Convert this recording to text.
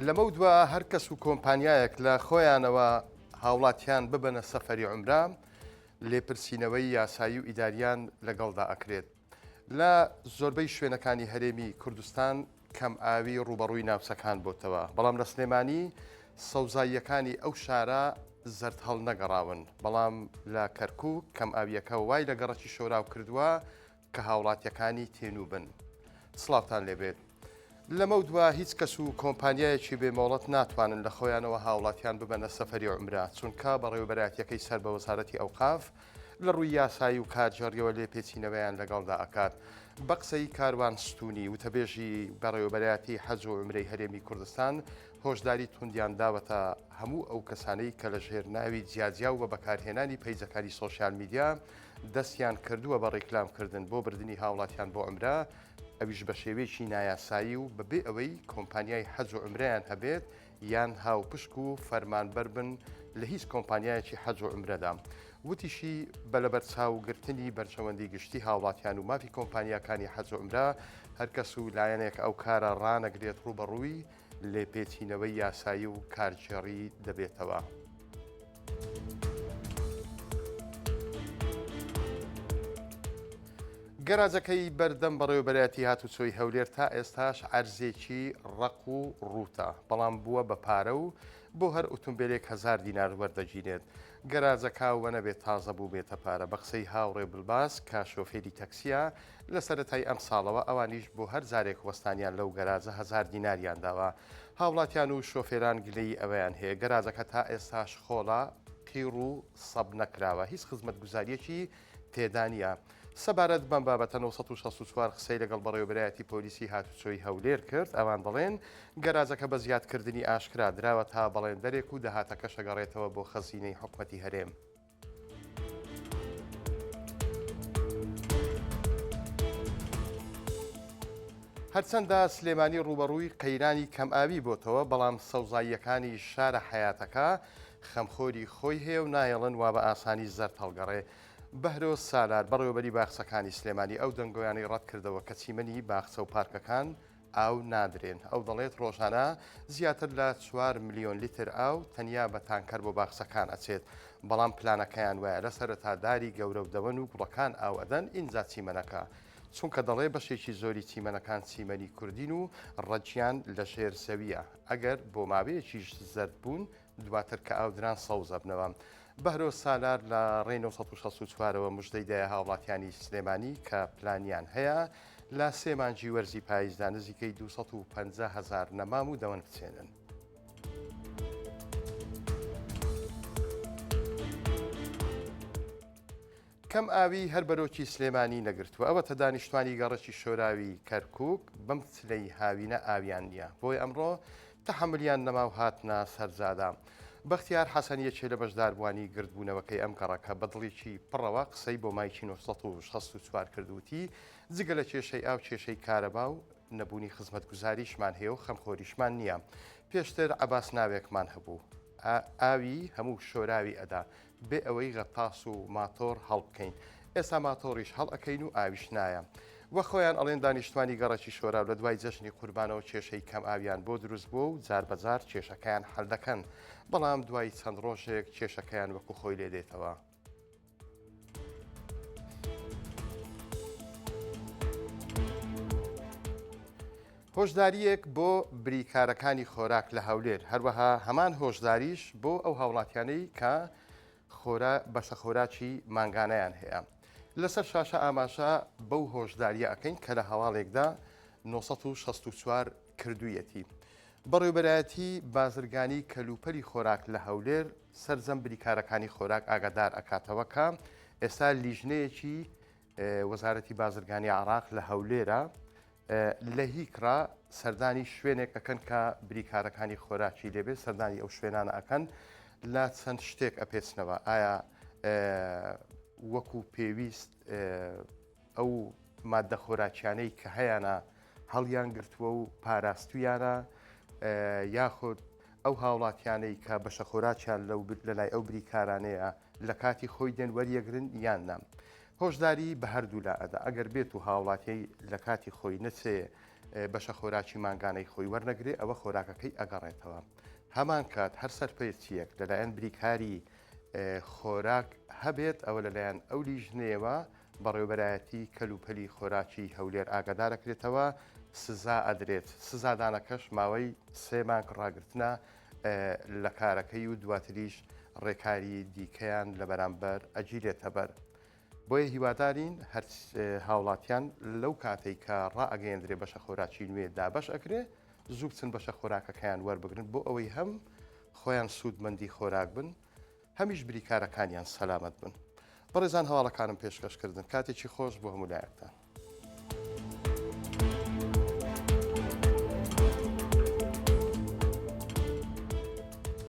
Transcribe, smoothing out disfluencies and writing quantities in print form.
لەمە دووە هەر کەس و کۆمپانیایەک لە خۆیانەوە هاوڵاتیان ببەنە سەفەری عومرە لێپرسینەوەی یاسایی و ئیداریان لەگەڵدا ئەکرێت. لە زۆربەی شوێنەکانی هەرێمی کوردستان کەم ئاوی ڕوبەڕووی ناوچەکان بۆتەوە، بەڵام لە سلێمانی سەوزاییەکانی ئەو شارە زەرد هەڵ نەگەڕاون، بەڵام لە کەرکووک کەم ئاویەکە وای لە گەڕەکی شۆراو کردووە کە هاوڵاتیەکانی تێنوبن. سڵاوتان لێبێت. لەمە دووە هیچ کەس و کۆمپانیایەکی بێمۆڵەت ناتوانن لە خۆیانەوە هاوڵاتیان ببەنە سەفەری عومرە، چونکە بەڕێوەبەرایەتیەکەی سەر بە وەزارەتی ئەوقاف لە ڕووی یاسایی و کارجێڕیەوە لێپێچینەوەیان لەگەڵدا ئەکات. بە قسەی کاروان ستونی وتەبێژی بەڕێوەبەرایەتی حەج و عومرەی هەرێمی کوردستان هۆشداری توندیان داوەتە هەموو ئەو کەسانەی کە لە ژێرناوی جیاجیا و بە بەکارهێنانی پەیجەکانی سۆشیال میدیا دەستیان کردووە بە ڕێکلامکردن بۆ بردننی هاوڵاتیان بۆ عومرە، ئەویش بە شێوەیەکی نایاسایی و بەبێ ئەوەی کۆمپانیای حەج و عومرەیان هەبێت یان هاوپشک و فەرمانبەر بن لە هیچ کۆمپانیایەکی حەج و عومرەدا. وتیشی بە لەبەرچاوگرتنی بەرچەوەندی گشتی هاوڵاتیان و مافی کۆمپانیەکانی حەج و عومرە هەرکەس و لایەنێک ئەو کارە ڕانەگرێت ڕوبەڕووی لێپێچینەوەی یاسایی و کارجێڕی دەبێتەوە. گەراجەکەی بەردەم بەڕێوەبەرایەتی هاتوچۆی هەولێر تا ئێستاش عەرزێکی ڕق و ڕووتە، بەڵام بووە بە پارە و بۆ هەر ئۆتۆمبیلێک 1000 دینار وەردەگیرێت. گەراجەکە وە نەبێت تازە بوو بێتە پارە. بە قسەی هاوڕێ بڵباس کە شۆفێری تەکسیە لە سەرەتای ئەم ساڵەوە ئەوانیش بۆ هەر جارێک وەستانیان لەو گەراجە 1000 دیناریان داوە. هاوڵاتیان و شۆفێران گلەی ئەوەیان هەیە گەراجەکە تا ئێستاش خۆڵە قیر و سەب نەکراوە، هیچ خزمەتگوزاریەکی تێدانە. سەبارەت بەم بابەتە 964 قسەی لەگەڵ بەڕێوەبەرایەتی پۆلیسی هاتوچۆی هەولێر کرد. ئەوان دەڵێن گەراجەکە بە زیادکردنی ئاشکرا دراوە تا بەڵێندەرێک و داهاتەکە شەگەڕێتەوە بۆ خەزینەی حکوومەتی هەرێم. هەرچەندە سلێمانی ڕوبەڕووی قەیرانی کەم ئاوی بۆتەوە، بەڵام سەوزاییەکانی شارە حەیاتەکە خەمخۆری خۆی هەیە و نایەڵن وا بە ئاسانی زەرد هەڵگەڕێ. بەهرۆز سالار بەڕێوەبەری باخچەکانی سلێمانی ئەو دەنگۆیانی ڕەت کردەوە کە چیمەنی باخچە و پارکەکان ئاو نادرێن. ئەو دەڵێت ڕۆژانە زیاتر لە 4 ملیۆن لیتر ئاو تەنیا بە تانکەر بۆ باخچەکان ئەچێت، بەڵام پلانەکەیان وایە لە سەرەتاداری گەورە و دەوەن و گوڵەکان ئاو ئەدەن ئینجا چیمەنەکە، چونکە دەڵێ بەشێکی زۆری چیمەنەکان چیمەنی کوردین و ڕەجیان لە ژێر زەویە، ئەگەر بۆ ماوەیەکیش زەرد بوون دواتر کە ئاودران سەوزە بنەوە. بەهرۆز سالار لە ڕێ 964ەوە مژدەی دایە هاوڵاتیانی سلێمانی کە پلانیان هەیە لە 3 مانگی وەرزی پاییزدا نزیکەی 250,000 نەمام و دەوەن بچێنن. کەم ئاوی هەر بەرۆکی سلێمانی نەگرتووە، ئەوەتە دانیشتوانی گەڕەکی شۆراوی کەرکووک بەم چلەی هاوینە ئاویان نییە، بۆی ئەمڕۆ تەحملیان نەما و هاتنە سەرجادا. بەختیار حەسەنیەکێ لە بەشداربوانی گردبوونەوەکەی ئەم گەڕەکە بەدڵێکی پڕەوە قسەی بۆ مایکی 964 کردووتی جگە لە کێشەی ئاو کێشەی کارەبا و نەبوونی خزمەتگوزاریشمان هەیە و خەمخۆریشمان نییە. پێشتر عەباس ناوێکمان هەبوو، ئاوی هەموو شۆراوی ئەدا بێ ئەوەی غەتاس و ماتۆر هەڵبکەین، ئێستا ماتۆریش هەڵ ئەەکەین و ئاویش نایە. وە خۆیان ئەڵێن دانیشتوانی گەڕەکی شۆراو لە دوای جەژنی قوربانەوە کێشەی کەم ئاویان بۆ دروست بووە و جار بەجار کێشەکەیان هەڵ دەکەن، بەڵام دوای چەند ڕۆژێک کێشەکەیان وەکو خۆی لێ دێتەوە. هۆشداریەک بۆ بریکارەکانی خۆراک لە هەولێر، هەروەها هەمان هۆشداریش بۆ ئەو هاوڵاتیانەی کە بەشە خۆراکی ماگانەیان هەیە. لەسەر شاشە ئاماژە بەو هۆشداریە ئەەکەین کە لە هەواڵێکدا 964 کردوویەتی. بەڕێوەبەرایەتی بازرگانی کەلوپەلی خۆراک لە هەولێر سەرجەم بریکارەکانی خۆراک ئاگادار ئەکاتەوە کە ئێستا لیژنەیەکی وەزارەتی بازرگانی عێراق لە هەولێرە لە هیکرا سەردانی شوێنێک ئەەکەن کە بریکارەکانی خۆراکی لێبێت، سەردانی ئەو شوێنانە ئەەکەن لە چەند شتێک ئەپێچنەوە، ئایا وەکو پێویست ئەو مادە خۆراکیانەی کە هەیەە هەڵیان گرتووە و پاراستویانە، یاخود ئەو هاوڵاتیانەی کە بەشە خۆراکیان لە لای ئەو بریکارانەیە لە کاتی خۆی دێن وەریەگرن یان نام. هۆشداری بە هەردوو لا ئەدا ئەگەر بێت و هاوڵاتی لە کاتی خۆی نەچێ بەشە خۆراکی ماگانەی خۆی وەرنەگرێ ئەوە خۆراکەکەی ئەگەڕێتەوە. هەمان کات هەر سەرپێچیەک لەلایەن بریکاری خۆراک هەبێت ئەوە لەلایەن ئەو لیژنێەوە بەڕێوبەرایەتی کەلوپەلی خۆراکی هەولێر ئاگادارەکرێتەوە سزا ئەدرێت. سزادانەکەش ماوەی 3 مانگ ڕاگرتنە لە کارەکەی و دواتریش ڕێکاری دیکەیان لە بەرامبەر ئەگیرێتە بەر. بۆیە هیوادارین هەر هاوڵاتیان لەو کاتێک کە ڕائگەیەندرێ بەشە خۆراکی نوێ دابەش ئەکرێ زوو بچن بەشە خۆراکەکەیان وەربگرن بۆ ئەوەی هەم خۆیان سوودمەندی خۆراک بن هەمیش بریکارەکانیان سەلامەت بن. بەڕێزان هەواڵەکانم پێشکەشکردن کاتێکی خۆش بۆ هەمولایەکتان.